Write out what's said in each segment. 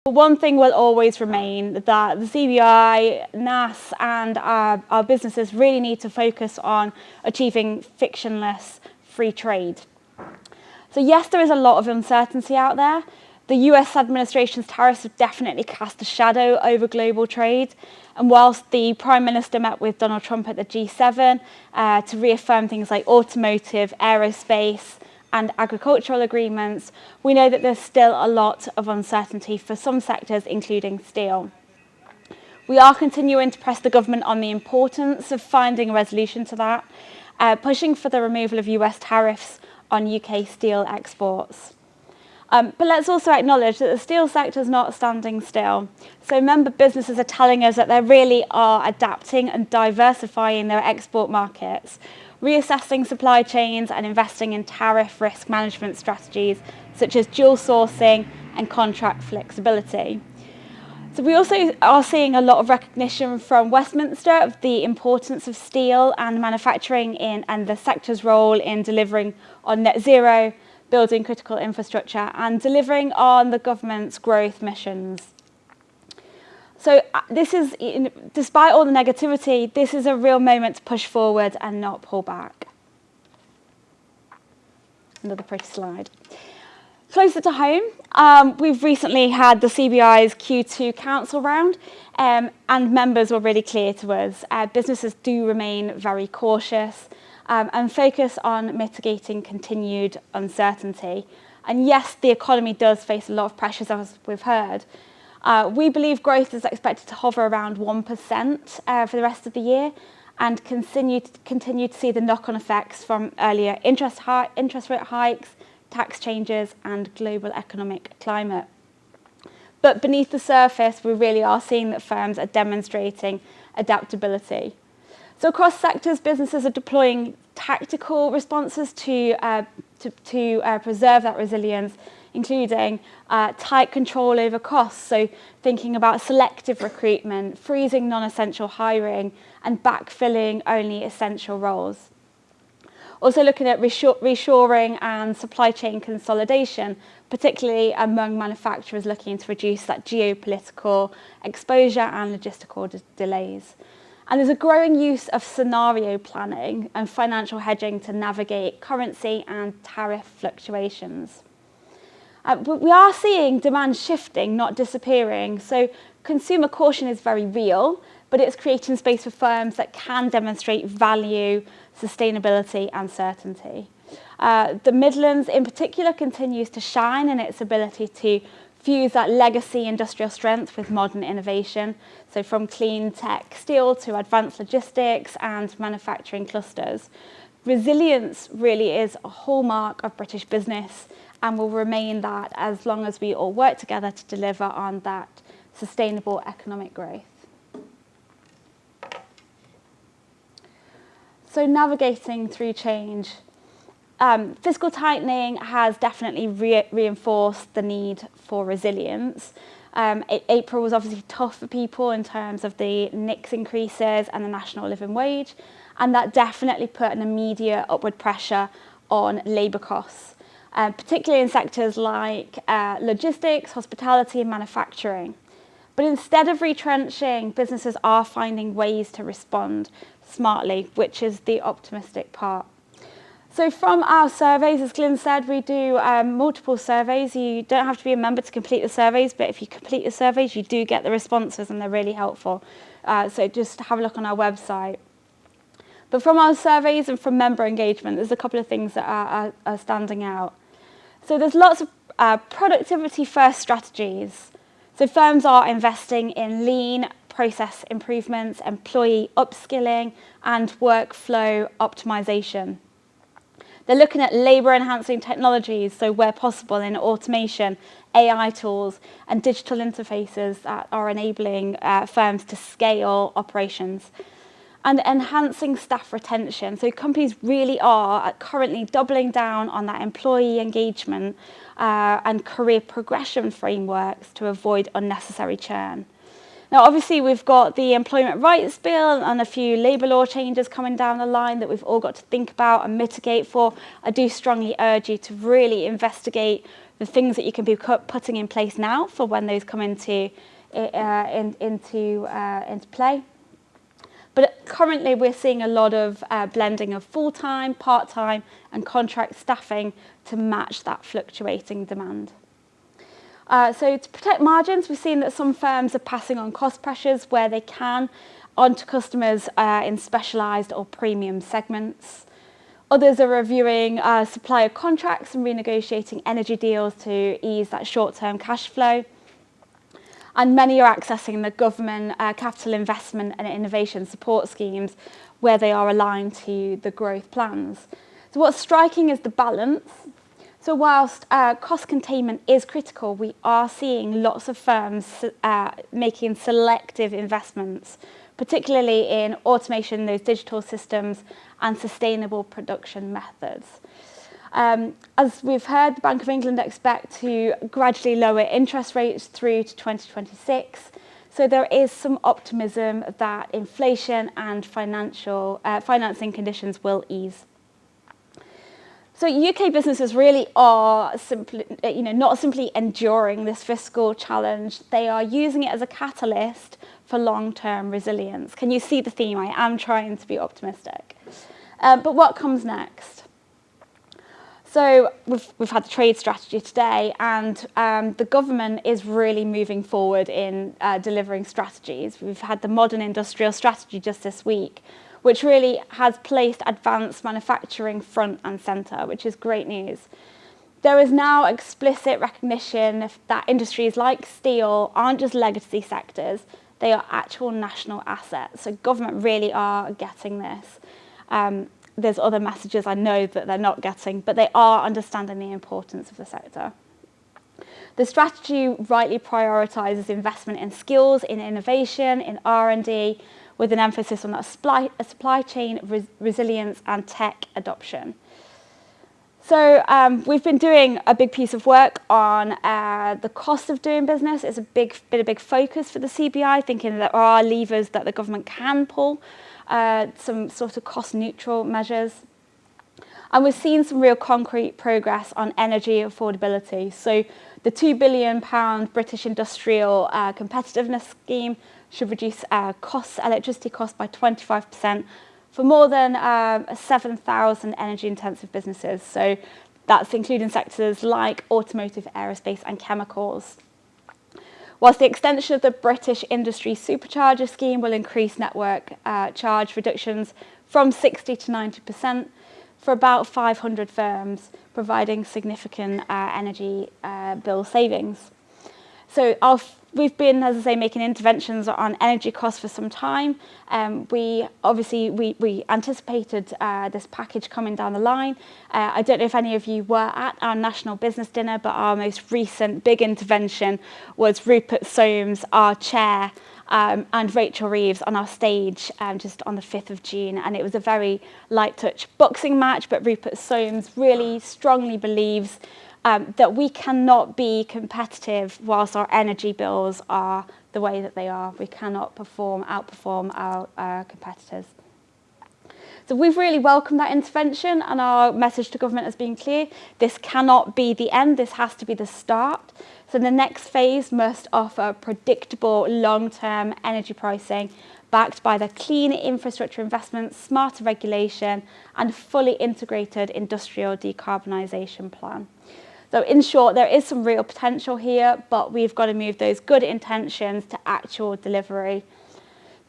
But one thing will always remain, that the CBI, NASS and our businesses really need to focus on achieving frictionless free trade. So yes, there is a lot of uncertainty out there. The US administration's tariffs have definitely cast a shadow over global trade. And whilst the Prime Minister met with Donald Trump at the G7 to reaffirm things like automotive, aerospace, and agricultural agreements, we know that there's still a lot of uncertainty for some sectors, including steel. We are continuing to press the government on the importance of finding a resolution to that, pushing for the removal of US tariffs on UK steel exports. But let's also acknowledge that the steel sector is not standing still. So member businesses are telling us that they really are adapting and diversifying their export markets, reassessing supply chains and investing in tariff risk management strategies such as dual sourcing and contract flexibility. So we also are seeing a lot of recognition from Westminster of the importance of steel and manufacturing and the sector's role in delivering on net zero, building critical infrastructure and delivering on the government's growth missions. So this is, despite all the negativity, this is a real moment to push forward and not pull back. Another pretty slide. Closer to home, we've recently had the CBI's Q2 council round, and members were really clear to us. Businesses do remain very cautious and focus on mitigating continued uncertainty. And yes, the economy does face a lot of pressures, as we've heard. We believe growth is expected to hover around 1% for the rest of the year and continue to see the knock-on effects from earlier interest rate hikes, tax changes and global economic climate. But beneath the surface, we really are seeing that firms are demonstrating adaptability. So across sectors, businesses are deploying tactical responses to preserve that resilience, including tight control over costs, so thinking about selective recruitment, freezing non-essential hiring, and backfilling only essential roles. Also looking at reshoring and supply chain consolidation, particularly among manufacturers looking to reduce that geopolitical exposure and logistical delays. And there's a growing use of scenario planning and financial hedging to navigate currency and tariff fluctuations. But we are seeing demand shifting, not disappearing. So consumer caution is very real, but it's creating space for firms that can demonstrate value, sustainability and certainty. The Midlands in particular continues to shine in its ability to fuse that legacy industrial strength with modern innovation, so from clean tech steel to advanced logistics and manufacturing clusters. Resilience really is a hallmark of British business and will remain that as long as we all work together to deliver on that sustainable economic growth. So navigating through change. Fiscal tightening has definitely reinforced the need for resilience. April was obviously tough for people in terms of the NICs increases and the national living wage, and that definitely put an immediate upward pressure on labour costs, particularly in sectors like logistics, hospitality and manufacturing. But instead of retrenching, businesses are finding ways to respond smartly, which is the optimistic part. So from our surveys, as Glyn said, we do multiple surveys. You don't have to be a member to complete the surveys, but if you complete the surveys, you do get the responses and they're really helpful. So just have a look on our website. But from our surveys and from member engagement, there's a couple of things that are standing out. So there's lots of productivity-first strategies. So firms are investing in lean process improvements, employee upskilling, and workflow optimization. They're looking at labour-enhancing technologies, so where possible in automation, AI tools, and digital interfaces that are enabling firms to scale operations. And enhancing staff retention. So companies really are currently doubling down on that employee engagement and career progression frameworks to avoid unnecessary churn. Now, obviously, we've got the Employment Rights Bill and a few labour law changes coming down the line that we've all got to think about and mitigate for. I do strongly urge you to really investigate the things that you can be putting in place now for when those come into play. But currently we're seeing a lot of blending of full-time, part-time and contract staffing to match that fluctuating demand. So to protect margins, we've seen that some firms are passing on cost pressures where they can onto customers in specialised or premium segments. Others are reviewing supplier contracts and renegotiating energy deals to ease that short-term cash flow. And many are accessing the government capital investment and innovation support schemes where they are aligned to the growth plans. So what's striking is the balance. So whilst cost containment is critical, we are seeing lots of firms making selective investments, particularly in automation, those digital systems and sustainable production methods. As we've heard, the Bank of England expect to gradually lower interest rates through to 2026. So there is some optimism that inflation and financing conditions will ease. So UK businesses really are simply, not simply enduring this fiscal challenge. They are using it as a catalyst for long-term resilience. Can you see the theme? I am trying to be optimistic. But what comes next? So we've had the trade strategy today, and the government is really moving forward in delivering strategies. We've had the modern industrial strategy just this week, which really has placed advanced manufacturing front and centre, which is great news. There is now explicit recognition that industries like steel aren't just legacy sectors, they are actual national assets. So government really are getting this. There's other messages I know that they're not getting, but they are understanding the importance of the sector. The strategy rightly prioritises investment in skills, in innovation, in R&D, with an emphasis on that supply chain resilience and tech adoption. So we've been doing a big piece of work on the cost of doing business. It's been a big focus for the CBI, thinking that there are levers that the government can pull, some sort of cost-neutral measures. And we've seen some real concrete progress on energy affordability. So the £2 billion British Industrial Competitiveness Scheme should reduce electricity costs by 25% for more than 7,000 energy-intensive businesses. So that's including sectors like automotive, aerospace and chemicals. Whilst the extension of the British Industry Supercharger Scheme will increase network charge reductions from 60 to 90% for about 500 firms, providing significant energy bill savings. So we've been, as I say, making interventions on energy costs for some time. We anticipated this package coming down the line. I don't know if any of you were at our National Business Dinner, but our most recent big intervention was Rupert Soames, our chair, and Rachel Reeves on our stage just on the 5th of June. And it was a very light touch boxing match, but Rupert Soames really strongly believes that we cannot be competitive whilst our energy bills are the way that they are. We cannot outperform our competitors. So we've really welcomed that intervention, and our message to government has been clear. This cannot be the end, this has to be the start. So the next phase must offer predictable long-term energy pricing backed by the clean infrastructure investments, smarter regulation and fully integrated industrial decarbonisation plan. So in short, there is some real potential here, but we've got to move those good intentions to actual delivery.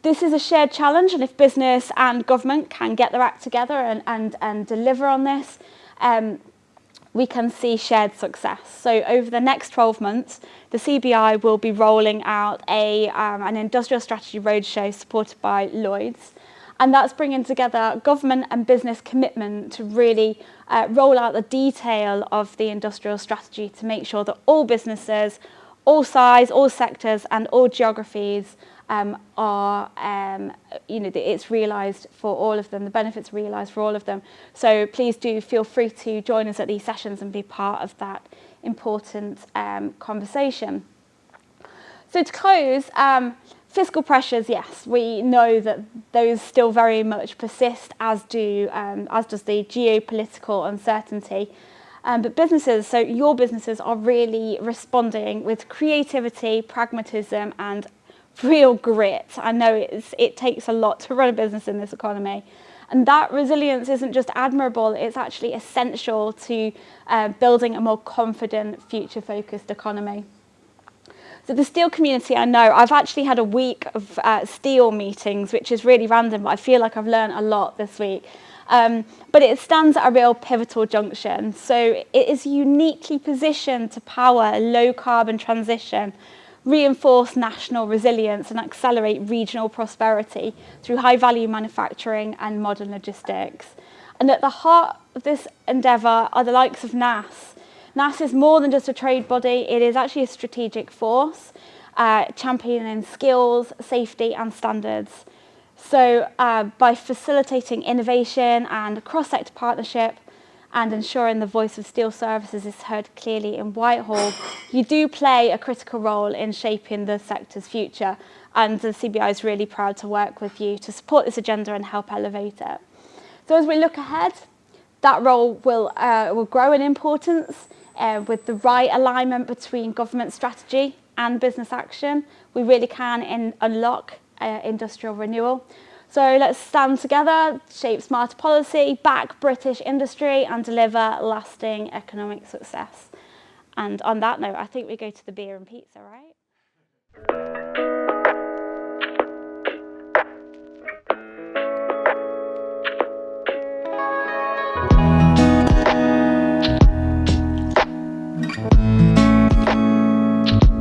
This is a shared challenge, and if business and government can get their act together and deliver on this, we can see shared success. So over the next 12 months, the CBI will be rolling out an industrial strategy roadshow supported by Lloyds. And that's bringing together government and business commitment to really roll out the detail of the industrial strategy to make sure that all businesses, all size, all sectors and all geographies it's realised for all of them, the benefits are realised for all of them. So please do feel free to join us at these sessions and be part of that important conversation. So to close, fiscal pressures, yes, we know that those still very much persist, as does the geopolitical uncertainty. But businesses, so your businesses, are really responding with creativity, pragmatism, and real grit. I know it takes a lot to run a business in this economy. And that resilience isn't just admirable, it's actually essential to building a more confident, future-focused economy. So the steel community, I know, I've actually had a week of steel meetings, which is really random, but I feel like I've learned a lot this week. But it stands at a real pivotal junction. So it is uniquely positioned to power a low-carbon transition, reinforce national resilience, and accelerate regional prosperity through high-value manufacturing and modern logistics. And at the heart of this endeavour are the likes of NASS. NASS is more than just a trade body, it is actually a strategic force, championing skills, safety and standards. So by facilitating innovation and cross-sector partnership and ensuring the voice of steel services is heard clearly in Whitehall, you do play a critical role in shaping the sector's future, and the CBI is really proud to work with you to support this agenda and help elevate it. So as we look ahead, that role will grow in importance. With the right alignment between government strategy and business action, we really can unlock industrial renewal. So let's stand together, shape smarter policy, back British industry, and deliver lasting economic success. And on that note, I think we go to the beer and pizza, right?